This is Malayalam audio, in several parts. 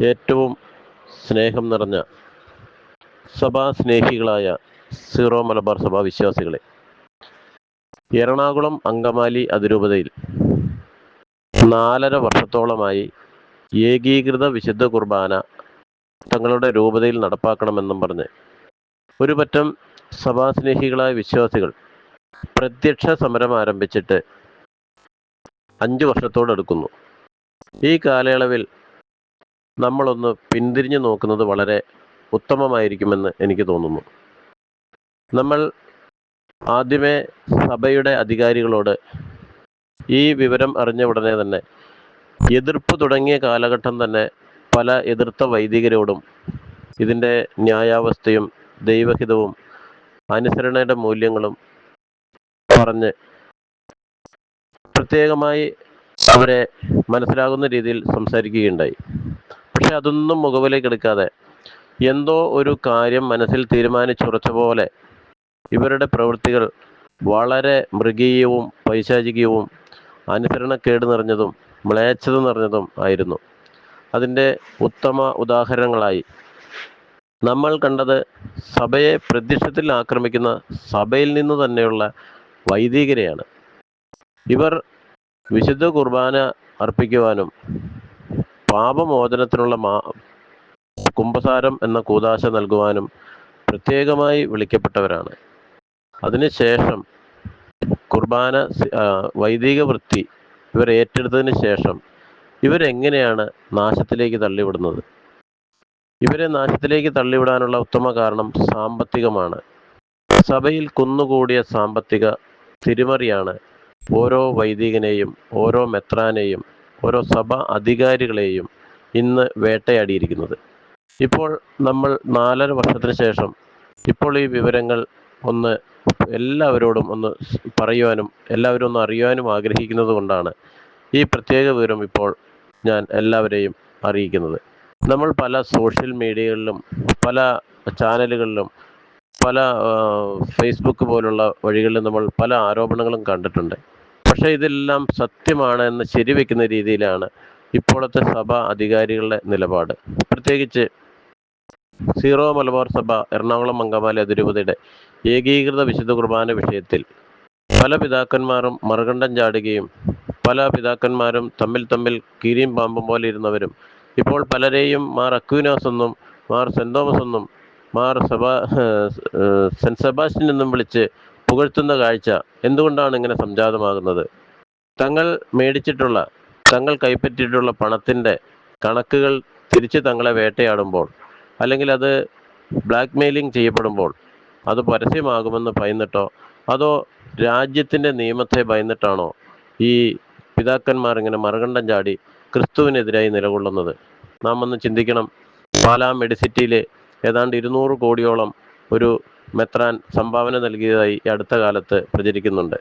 ഏറ്റവും സ്നേഹം നിറഞ്ഞ സഭാസ്നേഹികളായ സീറോ മലബാർ സഭാ വിശ്വാസികളെ, എറണാകുളം അങ്കമാലി അതിരൂപതയിൽ 4.5 വർഷത്തോളമായി ഏകീകൃത വിശുദ്ധ കുർബാന തങ്ങളുടെ രൂപതയിൽ നടപ്പാക്കണമെന്നും പറഞ്ഞ് ഒരു പറ്റം സഭാസ്നേഹികളായ വിശ്വാസികൾ പ്രത്യക്ഷ സമരം ആരംഭിച്ചിട്ട് 5 വർഷത്തോടടുക്കുന്നു. ഈ കാലയളവിൽ നമ്മളൊന്ന് പിന്തിരിഞ്ഞു നോക്കുന്നത് വളരെ ഉത്തമമായിരിക്കുമെന്ന് എനിക്ക് തോന്നുന്നു. നമ്മൾ ആദ്യമേ സഭയുടെ അധികാരികളോട് ഈ വിവരം അറിഞ്ഞ ഉടനെ തന്നെ എതിർപ്പ് തുടങ്ങിയ കാലഘട്ടം തന്നെ പല എതിർത്ത വൈദികരോടും ഇതിൻ്റെ ന്യായാവസ്ഥയും ദൈവഹിതവും അനുസരണയുടെ മൂല്യങ്ങളും പറഞ്ഞ് പ്രത്യേകമായി അവരെ മനസ്സിലാകുന്ന രീതിയിൽ സംസാരിക്കുകയുണ്ടായി. പക്ഷെ അതൊന്നും മുഖവിലേക്ക് എടുക്കാതെ എന്തോ ഒരു കാര്യം മനസ്സിൽ തീരുമാനിച്ചുറച്ച പോലെ ഇവരുടെ പ്രവൃത്തികൾ വളരെ മൃഗീയവും പൈശാചികവും അനുസരണക്കേട് നിറഞ്ഞതും മ്ലേച്ഛത നിറഞ്ഞതും ആയിരുന്നു. അതിൻ്റെ ഉത്തമ ഉദാഹരണങ്ങളായി നമ്മൾ കണ്ടത് സഭയെ പ്രത്യക്ഷത്തിൽ ആക്രമിക്കുന്ന സഭയിൽ നിന്ന് തന്നെയുള്ള വൈദികരെയാണ്. ഇവർ വിശുദ്ധ കുർബാന അർപ്പിക്കുവാനും പാപമോചനത്തിനുള്ള കുംഭസാരം എന്ന കൂദാശ നൽകുവാനും പ്രത്യേകമായി വിളിക്കപ്പെട്ടവരാണ്. അതിനുശേഷം കുർബാന വൈദിക വൃത്തി ഇവർ ഏറ്റെടുത്തതിന് ശേഷം ഇവരെങ്ങനെയാണ് നാശത്തിലേക്ക് തള്ളിവിടുന്നത്? ഇവരെ നാശത്തിലേക്ക് തള്ളിവിടാനുള്ള ഉത്തമ കാരണം സാമ്പത്തികമാണ്. സഭയിൽ കുന്നുകൂടിയ സാമ്പത്തിക തിരിമറിയാണ് ഓരോ വൈദികനെയും ഓരോ മെത്രാനെയും ഓരോ സഭ അധികാരികളെയും ഇന്ന് വേട്ടയാടിയിരിക്കുന്നത്. ഇപ്പോൾ നമ്മൾ 4.5 വർഷത്തിന് ശേഷം ഇപ്പോൾ ഈ വിവരങ്ങൾ ഒന്ന് എല്ലാവരോടും ഒന്ന് പറയുവാനും എല്ലാവരും ഒന്ന് അറിയുവാനും ആഗ്രഹിക്കുന്നത് കൊണ്ടാണ് ഈ പ്രത്യേക വിവരം ഇപ്പോൾ ഞാൻ എല്ലാവരെയും അറിയിക്കുന്നത്. നമ്മൾ പല സോഷ്യൽ മീഡിയകളിലും പല ചാനലുകളിലും പല ഫേസ്ബുക്ക് പോലുള്ള വഴികളിലും നമ്മൾ പല ആരോപണങ്ങളും കണ്ടിട്ടുണ്ട്. പക്ഷേ ഇതെല്ലാം സത്യമാണ് എന്ന് ശരിവെക്കുന്ന രീതിയിലാണ് ഇപ്പോഴത്തെ സഭ അധികാരികളുടെ നിലപാട്. പ്രത്യേകിച്ച് സീറോ മലബാർ സഭ എറണാകുളം അങ്കമാലി അതിരൂപതയുടെ ഏകീകൃത വിശുദ്ധ കുർബാന വിഷയത്തിൽ പല പിതാക്കന്മാരും മറുകണ്ഠം ചാടുകയും പല പിതാക്കന്മാരും തമ്മിൽ കീരിയും പാമ്പും പോലെ ഇരുന്നവരും ഇപ്പോൾ പലരെയും മാർ അക്വീനോസ് എന്നും മാർ സെൻറ് തോമസ് എന്നും മാർ സെൻറ് സെബാസ്റ്റ്യൻ എന്നും വിളിച്ച് പുകഴ്ത്തുന്ന കാഴ്ച എന്തുകൊണ്ടാണ് ഇങ്ങനെ സംജാതമാകുന്നത്? തങ്ങൾ കൈപ്പറ്റിയിട്ടുള്ള പണത്തിൻ്റെ കണക്കുകൾ തിരിച്ച് തങ്ങളെ വേട്ടയാടുമ്പോൾ, അല്ലെങ്കിൽ അത് ബ്ലാക്ക് മെയിലിംഗ് ചെയ്യപ്പെടുമ്പോൾ അത് പരസ്യമാകുമെന്ന് ഭയന്നിട്ടോ അതോ രാജ്യത്തിൻ്റെ നിയമത്തെ ഭയന്നിട്ടാണോ ഈ പിതാക്കന്മാർ ഇങ്ങനെ മറുകണ്ഠം ചാടി ക്രിസ്തുവിനെതിരായി നിലകൊള്ളുന്നത്? നാം ഒന്ന് ചിന്തിക്കണം. പാലാ മെഡിസിറ്റിയിൽ ഏതാണ്ട് 200 കോടിയോളം ഒരു മെത്രാൻ സംഭാവന നൽകിയതായി അടുത്ത കാലത്ത് പ്രചരിക്കുന്നുണ്ട്.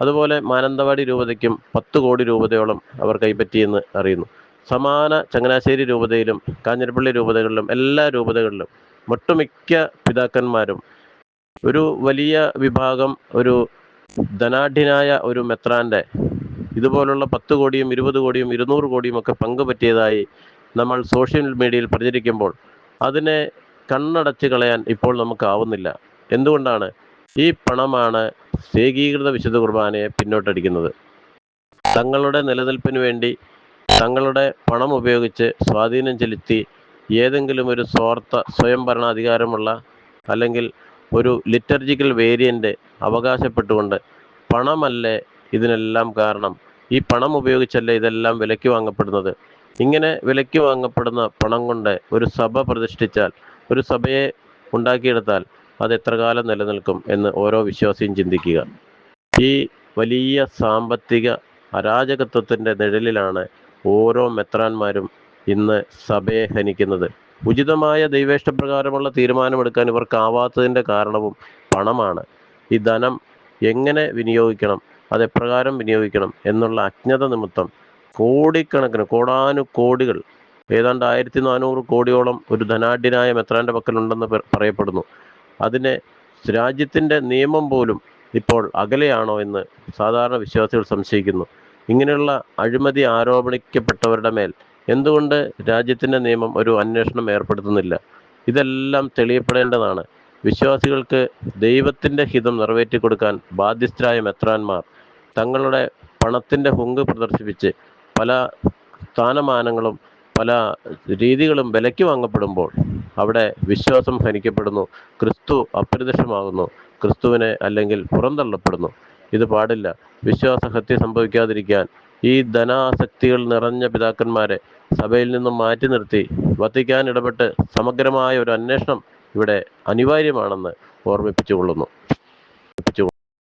അതുപോലെ മാനന്തവാടി രൂപതയ്ക്കും 10 കോടി രൂപയോളം അവർ കൈപ്പറ്റിയെന്ന് അറിയുന്നു. സമാന ചങ്ങനാശ്ശേരി രൂപതയിലും കാഞ്ഞിരപ്പള്ളി രൂപതകളിലും എല്ലാ രൂപതകളിലും ഒട്ടുമിക്ക പിതാക്കന്മാരും ഒരു വലിയ വിഭാഗം ഒരു ധനാഢ്യനായ ഒരു മെത്രാൻ്റെ ഇതുപോലുള്ള 10 കോടിയും 20 കോടിയും 200 കോടിയും ഒക്കെ പങ്കുപറ്റിയതായി നമ്മൾ സോഷ്യൽ മീഡിയയിൽ പ്രചരിക്കുമ്പോൾ അതിനെ കണ്ണടച്ച് കളയാൻ ഇപ്പോൾ നമുക്കാവുന്നില്ല. എന്തുകൊണ്ടാണ്? ഈ പണമാണ് ഏകീകൃത വിശുദ്ധ കുർബാനയെ പിന്നോട്ടടിക്കുന്നത്. തങ്ങളുടെ നിലനിൽപ്പിന് വേണ്ടി തങ്ങളുടെ പണം ഉപയോഗിച്ച് സ്വാധീനം ചെലുത്തി ഏതെങ്കിലും ഒരു സ്വയം ഭരണാധികാരമുള്ള അല്ലെങ്കിൽ ഒരു ലിറ്റർജിക്കൽ വേരിയൻ്റ് അവകാശപ്പെട്ടുകൊണ്ട് പണമല്ലേ ഇതിനെല്ലാം കാരണം, ഈ പണം ഉപയോഗിച്ചല്ലേ ഇതെല്ലാം വിലയ്ക്ക് വാങ്ങപ്പെടുന്നത്, ഇങ്ങനെ വിലയ്ക്ക് വാങ്ങപ്പെടുന്ന പണം കൊണ്ട് ഒരു സഭ പ്രതിഷ്ഠിച്ചാൽ, ഒരു സഭയെ ഉണ്ടാക്കിയെടുത്താൽ അത് എത്ര കാലം നിലനിൽക്കും എന്ന് ഓരോ വിശ്വാസിയും ചിന്തിക്കുക. ഈ വലിയ സാമ്പത്തിക അരാജകത്വത്തിൻ്റെ നിഴലിലാണ് ഓരോ മെത്രാന്മാരും ഇന്ന് സഭയെ ഹനിക്കുന്നത്. ഉചിതമായ ദൈവേഷ്ടപ്രകാരമുള്ള തീരുമാനമെടുക്കാൻ ഇവർക്കാവാത്തതിൻ്റെ കാരണവും പണമാണ്. ഈ ധനം എങ്ങനെ വിനിയോഗിക്കണം, അതെപ്രകാരം വിനിയോഗിക്കണം എന്നുള്ള അജ്ഞത നിമിത്തം കോടിക്കണക്കിന് കോടാനുകോടികൾ, ഏതാണ്ട് 1400 കോടിയോളം ഒരു ധനാഢ്യനായ മെത്രാൻ്റെ പക്കലുണ്ടെന്ന് പറയപ്പെടുന്നു. അതിനെ രാജ്യത്തിൻ്റെ നിയമം പോലും ഇപ്പോൾ അകലെയാണോ എന്ന് സാധാരണ വിശ്വാസികൾ സംശയിക്കുന്നു. ഇങ്ങനെയുള്ള അഴിമതി ആരോപിക്കപ്പെട്ടവരുടെ മേൽ എന്തുകൊണ്ട് രാജ്യത്തിൻ്റെ നിയമം ഒരു അന്വേഷണം ഏർപ്പെടുത്തുന്നില്ല? ഇതെല്ലാം തെളിയപ്പെടേണ്ടതാണ്. വിശ്വാസികൾക്ക് ദൈവത്തിൻ്റെ ഹിതം നിറവേറ്റി കൊടുക്കാൻ ബാധ്യസ്ഥരായ മെത്രാന്മാർ തങ്ങളുടെ പണത്തിൻ്റെ ഹുങ്ക് പ്രദർശിപ്പിച്ച് പല സ്ഥാനമാനങ്ങളും പല രീതികളും വിലയ്ക്ക് വാങ്ങപ്പെടുമ്പോൾ അവിടെ വിശ്വാസം ഹനിക്കപ്പെടുന്നു, ക്രിസ്തു അപ്രത്യക്ഷമാകുന്നു, ക്രിസ്തുവിനെ അല്ലെങ്കിൽ പുറന്തള്ളപ്പെടുന്നു. ഇത് പാടില്ല. വിശ്വാസഹത്യ സംഭവിക്കാതിരിക്കാൻ ഈ ധനാസക്തികൾ നിറഞ്ഞ പിതാക്കന്മാരെ സഭയിൽ നിന്നും മാറ്റി നിർത്തി വത്തിക്കാൻ ഇടപെട്ട് സമഗ്രമായ ഒരു അന്വേഷണം ഇവിടെ അനിവാര്യമാണെന്ന് ഓർമ്മിപ്പിച്ചുകൊള്ളുന്നു.